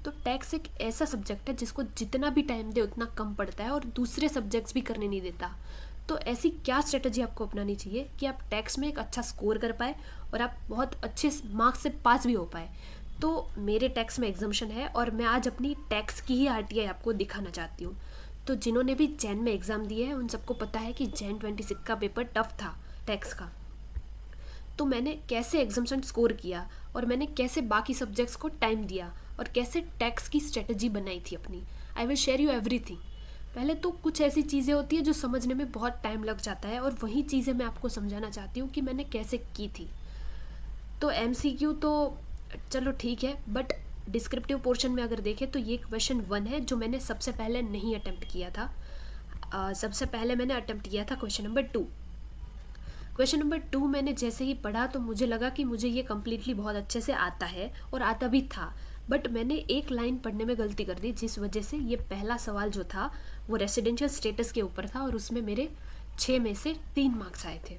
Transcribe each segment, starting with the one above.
तो टैक्स एक ऐसा सब्जेक्ट है जिसको जितना भी टाइम दे उतना कम पड़ता है और दूसरे सब्जेक्ट्स भी करने नहीं देता। तो ऐसी क्या स्ट्रेटजी आपको अपनानी चाहिए कि आप टैक्स में एक अच्छा स्कोर कर पाए और आप बहुत अच्छे मार्क्स से पास भी हो पाए। तो मेरे टैक्स में एग्जाम्शन है और मैं आज अपनी टैक्स की ही आरटीआई आपको दिखाना चाहती हूँ। तो जिन्होंने भी जैन में एग्ज़ाम दिए हैं उन सबको पता है कि जैन 26 का पेपर टफ था टैक्स का। तो मैंने कैसे एग्जाम्शन स्कोर किया और मैंने कैसे बाकी सब्जेक्ट्स को टाइम दिया और कैसे टैक्स की स्ट्रेटजी बनाई थी अपनी, I will share you everything. पहले तो कुछ ऐसी चीज़ें होती है जो समझने में बहुत टाइम लग जाता है और वही चीज़ें मैं आपको समझाना चाहती हूँ कि मैंने कैसे की थी। तो एमसीक्यू तो चलो ठीक है, बट डिस्क्रिप्टिव पोर्शन में अगर देखें तो ये क्वेश्चन 1 है जो मैंने सबसे पहले नहीं अटेम्प्ट किया था। सबसे पहले मैंने अटेम्प्ट किया था क्वेश्चन नंबर 2। क्वेश्चन नंबर 2 मैंने जैसे ही पढ़ा तो मुझे लगा कि मुझे ये कम्प्लीटली बहुत अच्छे से आता है और आता भी था, बट मैंने एक लाइन पढ़ने में गलती कर दी जिस वजह से ये पहला सवाल जो था वो रेसिडेंशियल स्टेटस के ऊपर था और उसमें मेरे 6 में से 3 मार्क्स आए थे।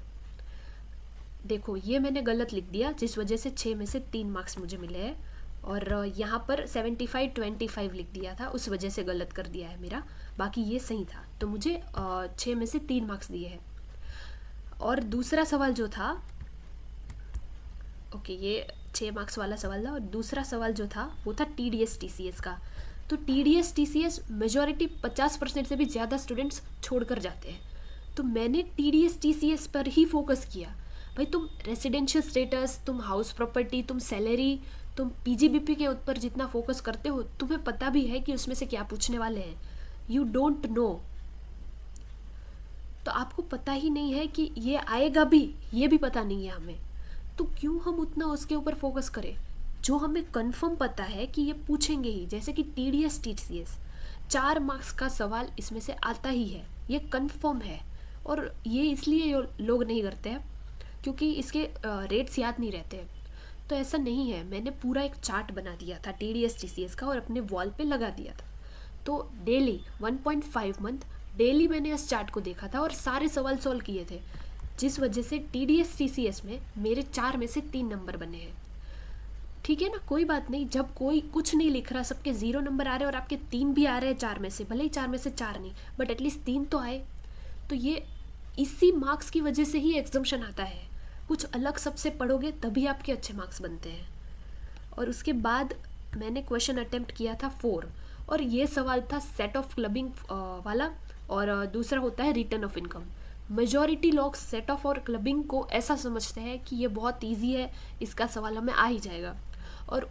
देखो ये मैंने गलत लिख दिया जिस वजह से 6 में से 3 मार्क्स मुझे मिले हैं और यहाँ पर 75-25 लिख दिया था, उस वजह से गलत कर दिया है मेरा, बाकी ये सही था। तो मुझे 6 में से 3 मार्क्स दिए हैं। और दूसरा सवाल जो था, ओके ये 6 मार्क्स वाला सवाल था और दूसरा सवाल जो था वो था TDS TCS का। तो TDS TCS मेजॉरिटी 50% से भी ज़्यादा स्टूडेंट्स छोड़ कर जाते हैं। तो मैंने TDS TCS पर ही फोकस किया। भाई तुम रेसिडेंशियल स्टेटस, तुम हाउस प्रॉपर्टी, तुम सैलरी, तुम PGBP के ऊपर जितना फोकस करते हो तुम्हें पता भी है कि उसमें से क्या पूछने वाले हैं। यू डोंट नो, तो आपको पता ही नहीं है कि ये आएगा भी, ये भी पता नहीं है हमें, तो क्यों हम उतना उसके ऊपर फोकस करें जो हमें कंफर्म पता है कि ये पूछेंगे ही। जैसे कि TDS TCS 4 मार्क्स का सवाल इसमें से आता ही है, ये कंफर्म है। और ये इसलिए लोग नहीं करते हैं क्योंकि इसके रेट्स याद नहीं रहते हैं। तो ऐसा नहीं है, मैंने पूरा एक चार्ट बना दिया था TDS TCS का और अपने वॉल पे लगा दिया था। तो डेली 1.5 मंथ डेली मैंने इस चार्ट को देखा था और सारे सवाल सॉल्व किए थे, जिस वजह से TDS TCS में मेरे 4 में से 3 नंबर बने हैं। ठीक है ना, कोई बात नहीं, जब कोई कुछ नहीं लिख रहा, सबके 0 नंबर आ रहे हैं और आपके 3 भी आ रहे हैं 4 में से, भले ही 4 में से 4 नहीं बट एटलीस्ट 3 तो आए। तो ये इसी मार्क्स की वजह से ही एग्जाम्शन आता है। कुछ अलग सबसे पढ़ोगे तभी आपके अच्छे मार्क्स बनते हैं। और उसके बाद मैंने क्वेश्चन अटेम्प्ट किया था 4 और ये सवाल था सेट ऑफ क्लबिंग वाला और दूसरा होता है रिटर्न ऑफ इनकम। मेजॉरिटी लोग सेट ऑफ और क्लबिंग को ऐसा समझते हैं कि ये बहुत इजी है, इसका सवाल हमें आ ही जाएगा। और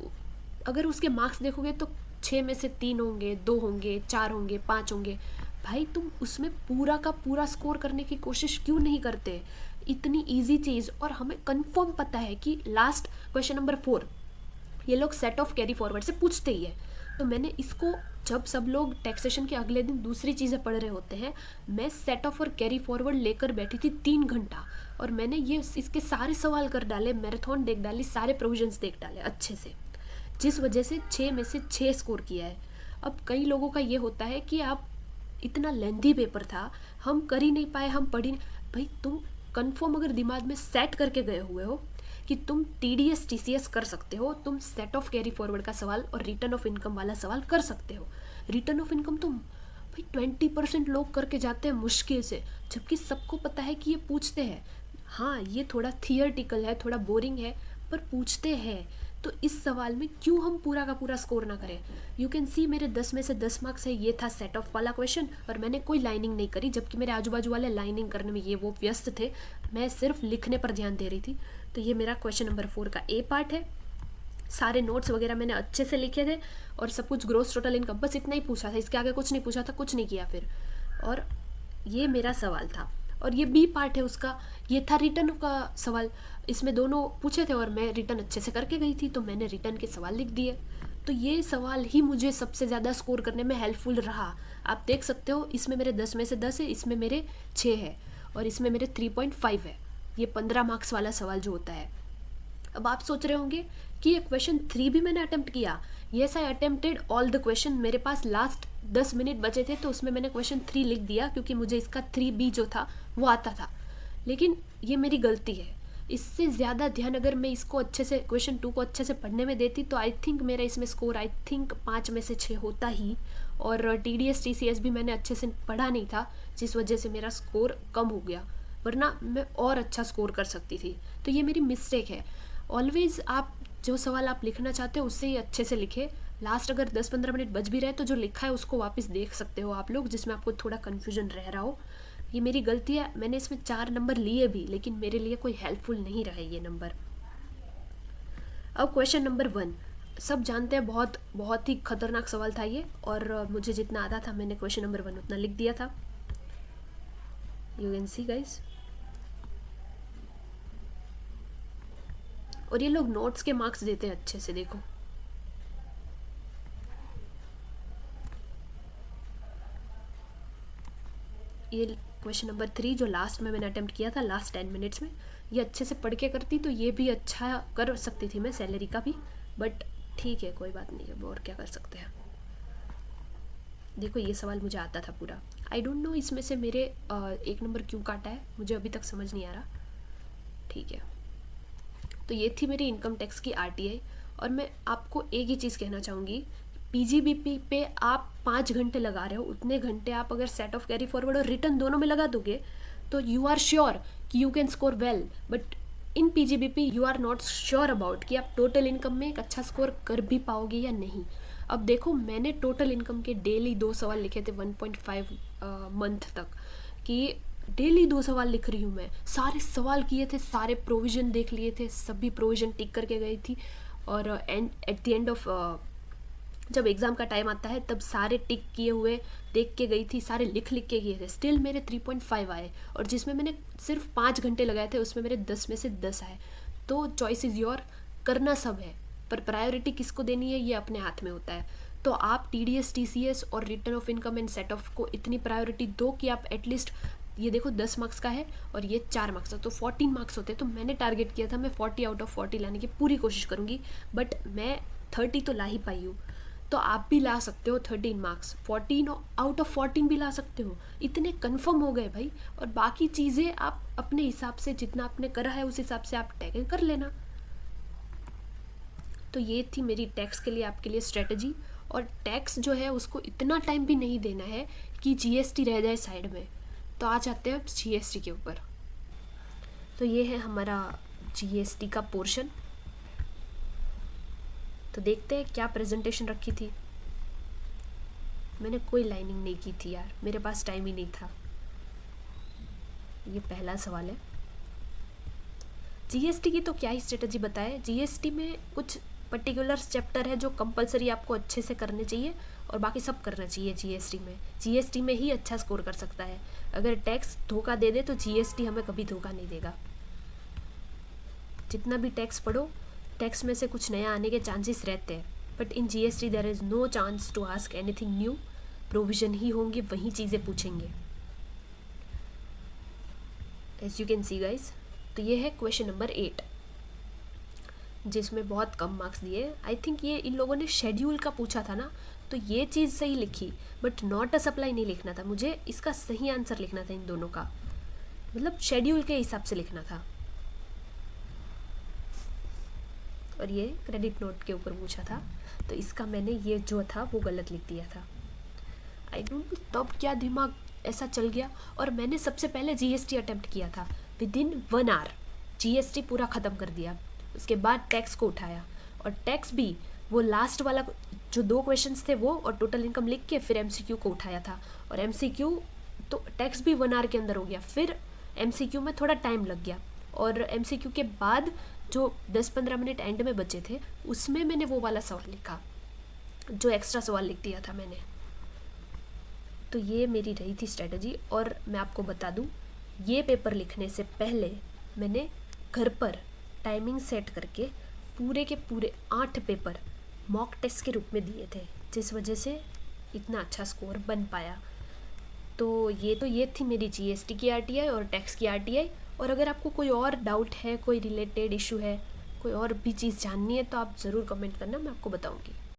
अगर उसके मार्क्स देखोगे तो 6 में से 3 होंगे, 2 होंगे, 4 होंगे, 5 होंगे। भाई तुम उसमें पूरा का पूरा स्कोर करने की कोशिश क्यों नहीं करते? इतनी इजी चीज़, और हमें कंफर्म पता है कि लास्ट क्वेश्चन नंबर 4 ये लोग सेट ऑफ कैरी फॉरवर्ड से पूछते ही है। तो मैंने इसको, जब सब लोग टैक्सेशन के अगले दिन दूसरी चीज़ें पढ़ रहे होते हैं, मैं सेट ऑफ और कैरी फॉरवर्ड लेकर बैठी थी 3 घंटा और मैंने ये इसके सारे सवाल कर डाले, मैराथन देख डाली, सारे प्रोविजंस देख डाले अच्छे से, जिस वजह से 6 में से 6 स्कोर किया है। अब कई लोगों का ये होता है कि आप इतना लेंथी पेपर था, हम कर ही नहीं पाए, हम पढ़ ही नहीं। भाई तुम कंफर्म अगर दिमाग में सेट करके गए हुए हो कि तुम TDS TCS कर सकते हो, तुम सेट ऑफ कैरी फॉरवर्ड का सवाल और रिटर्न ऑफ इनकम वाला सवाल कर सकते हो। रिटर्न ऑफ इनकम तुम भाई 20% लोग करके जाते हैं मुश्किल से, जबकि सबको पता है कि ये पूछते हैं। हाँ ये थोड़ा थियरटिकल है, थोड़ा बोरिंग है, पर पूछते हैं। तो इस सवाल में क्यों हम पूरा का पूरा स्कोर ना करें? यू कैन सी मेरे 10 में से 10 मार्क्स है। ये था सेट ऑफ वाला क्वेश्चन और मैंने कोई लाइनिंग नहीं करी, जबकि मेरे आजू बाजू वाले लाइनिंग करने में ये वो व्यस्त थे, मैं सिर्फ लिखने पर ध्यान दे रही थी। तो ये मेरा क्वेश्चन नंबर 4 का A पार्ट है। सारे नोट्स वगैरह मैंने अच्छे से लिखे थे और सब कुछ ग्रोस टोटल इनकम बस इतना ही पूछा था, इसके आगे कुछ नहीं पूछा था, कुछ नहीं किया फिर। और ये मेरा सवाल था। और ये B पार्ट है उसका, ये था रिटर्न का सवाल। इसमें दोनों पूछे थे और मैं रिटर्न अच्छे से करके गई थी, तो मैंने रिटर्न के सवाल लिख दिए। तो ये सवाल ही मुझे सबसे ज़्यादा स्कोर करने में हेल्पफुल रहा। आप देख सकते हो इसमें मेरे 10 में से 10 है, इसमें मेरे 6 है और इसमें मेरे 3.5 है। ये 15 मार्क्स वाला सवाल जो होता है। अब आप सोच रहे होंगे कि ये क्वेश्चन 3 भी मैंने अटेम्प्ट किया। Yes I attempted all the question. मेरे पास लास्ट 10 मिनट बचे थे तो उसमें मैंने क्वेश्चन 3 लिख दिया क्योंकि मुझे इसका 3B जो था वो आता था। लेकिन ये मेरी गलती है, इससे ज़्यादा ध्यान अगर मैं इसको अच्छे से क्वेश्चन 2 को अच्छे से पढ़ने में देती तो आई थिंक मेरा इसमें स्कोर 5 में से 6 होता ही। और TDS TCS भी मैंने अच्छे से पढ़ा नहीं था, जिस वजह से मेरा स्कोर कम हो गया, वरना मैं और अच्छा स्कोर कर सकती थी। तो ये मेरी मिस्टेक है। ऑलवेज़ आप जो सवाल आप लिखना चाहते हो उससे ही अच्छे से लिखे। लास्ट अगर 10-15 मिनट बच भी रहे तो जो लिखा है उसको वापस देख सकते हो आप लोग, जिसमें आपको थोड़ा कन्फ्यूजन रह रहा हो। ये मेरी गलती है, मैंने इसमें 4 नंबर लिए भी, लेकिन मेरे लिए कोई हेल्पफुल नहीं रहे ये नंबर। अब क्वेश्चन नंबर 1, सब जानते हैं बहुत बहुत ही खतरनाक सवाल था ये, और मुझे जितना आता था मैंने क्वेश्चन नंबर 1 उतना लिख दिया था। You can see guys. और ये लोग नोट्स के मार्क्स देते हैं अच्छे से, देखो। ये क्वेश्चन नंबर 3 जो लास्ट में मैंने अटेम्प्ट किया था लास्ट 10 मिनट्स में, ये अच्छे से पढ़ के करती तो ये भी अच्छा कर सकती थी मैं, सैलरी का भी। बट ठीक है, कोई बात नहीं है, और क्या कर सकते हैं। देखो ये सवाल मुझे आता था पूरा। आई डोंट नो इसमें से मेरे 1 नंबर क्यों काटा है, मुझे अभी तक समझ नहीं आ रहा। ठीक है, तो ये थी मेरी इनकम टैक्स की RTI। और मैं आपको एक ही चीज़ कहना चाहूँगी, PGBP पे आप 5 घंटे लगा रहे हो, उतने घंटे आप अगर सेट ऑफ कैरी फॉरवर्ड और रिटर्न दोनों में लगा दोगे तो यू आर श्योर कि you can score well. But in PGBP you are not sure about कि आप टोटल इनकम में एक अच्छा स्कोर कर भी पाओगे या नहीं। अब देखो मैंने टोटल इनकम के डेली 2 सवाल लिखे थे 1.5 मंथ तक, कि डेली 2 सवाल लिख रही हूँ मैं। सारे सवाल किए थे, सारे प्रोविज़न देख लिए थे, सभी प्रोविज़न टिक करके गई थी। और एट द एंड ऑफ जब एग्ज़ाम का टाइम आता है तब सारे टिक किए हुए देख के गई थी, सारे लिख के किए थे। स्टिल मेरे 3.5 आए, और जिसमें मैंने सिर्फ 5 घंटे लगाए थे उसमें मेरे 10 में से 10 आए। तो चॉइस इज़ योर, करना सब है, पर प्रायोरिटी किसको देनी है ये अपने हाथ में होता है। तो आप TDS TCS और return of income and set of को इतनी प्रायोरिटी दो कि आप एटलीस्ट, ये देखो 10 मार्क्स का है और ये 4 मार्क्स का, तो 14 मार्क्स होते हैं। तो मैंने टारगेट किया था मैं 40 आउट ऑफ 40 लाने की पूरी कोशिश करूँगी, बट मैं 30 तो ला ही पाई हूँ। तो आप भी ला सकते हो 13 मार्क्स, 14 आउट ऑफ 14 भी ला सकते हो। इतने कन्फर्म हो गए भाई। और बाकी चीज़ें आप अपने हिसाब से, जितना आपने करा है उस हिसाब से आप टैकल कर लेना। तो ये थी मेरी टैक्स के लिए आपके लिए स्ट्रेटजी। और टैक्स जो है उसको इतना टाइम भी नहीं देना है कि GST रह जाए साइड में। तो आ जाते हैं अब GST के ऊपर। तो ये है हमारा GST का पोर्शन। तो देखते हैं क्या प्रेजेंटेशन रखी थी। मैंने कोई लाइनिंग नहीं की थी यार, मेरे पास टाइम ही नहीं था। ये पहला सवाल है। GST की तो क्या ही स्ट्रेटजी बताए। GST में कुछ पर्टिकुलर चैप्टर है जो कंपलसरी आपको अच्छे से करने चाहिए, और बाकी सब करना चाहिए GST में। GST में ही अच्छा स्कोर कर सकता है। अगर टैक्स धोखा दे दे तो GST हमें कभी धोखा नहीं देगा। जितना भी टैक्स पढ़ो, टैक्स में से कुछ नया आने के चांसेस रहते हैं, but in GST there is no chance to ask anything new. Provision ही होंगे, वही चीज़ें पूछेंगे, as you can see guys. तो ये है क्वेश्चन नंबर 8, जिसमें बहुत कम मार्क्स दिए। आई थिंक ये इन लोगों ने शेड्यूल का पूछा था ना, तो ये चीज़ सही लिखी, बट नॉट अ सप्लाई नहीं लिखना था। मुझे इसका सही आंसर लिखना था इन दोनों का, मतलब शेड्यूल के हिसाब से लिखना था। और ये क्रेडिट नोट के ऊपर पूछा था, तो इसका मैंने ये जो था वो गलत लिख दिया था। आई डोंट नो तब क्या दिमाग ऐसा चल गया। और मैंने सबसे पहले GST अटेम्प्ट किया था, विद इन 1 आवर GST पूरा ख़त्म कर दिया। उसके बाद टैक्स को उठाया, और टैक्स भी वो लास्ट वाला जो 2 क्वेश्चंस थे वो, और टोटल इनकम लिख के फिर MCQ को उठाया था। और MCQ तो टैक्स भी 1 आवर के अंदर हो गया, फिर MCQ में थोड़ा टाइम लग गया। और MCQ के बाद जो 10-15 मिनट एंड में बचे थे उसमें मैंने वो वाला सवाल लिखा, जो एक्स्ट्रा सवाल लिख दिया था मैंने। तो ये मेरी रही थी स्ट्रेटजी। और मैं आपको बता दूं, ये पेपर लिखने से पहले मैंने घर पर टाइमिंग सेट करके पूरे के पूरे 8 पेपर मॉक टेस्ट के रूप में दिए थे, जिस वजह से इतना अच्छा स्कोर बन पाया। तो ये थी मेरी GST की RTI और टैक्स की RTI। और अगर आपको कोई और डाउट है, कोई रिलेटेड इशू है, कोई और भी चीज़ जाननी है, तो आप ज़रूर कमेंट करना, मैं आपको बताऊंगी।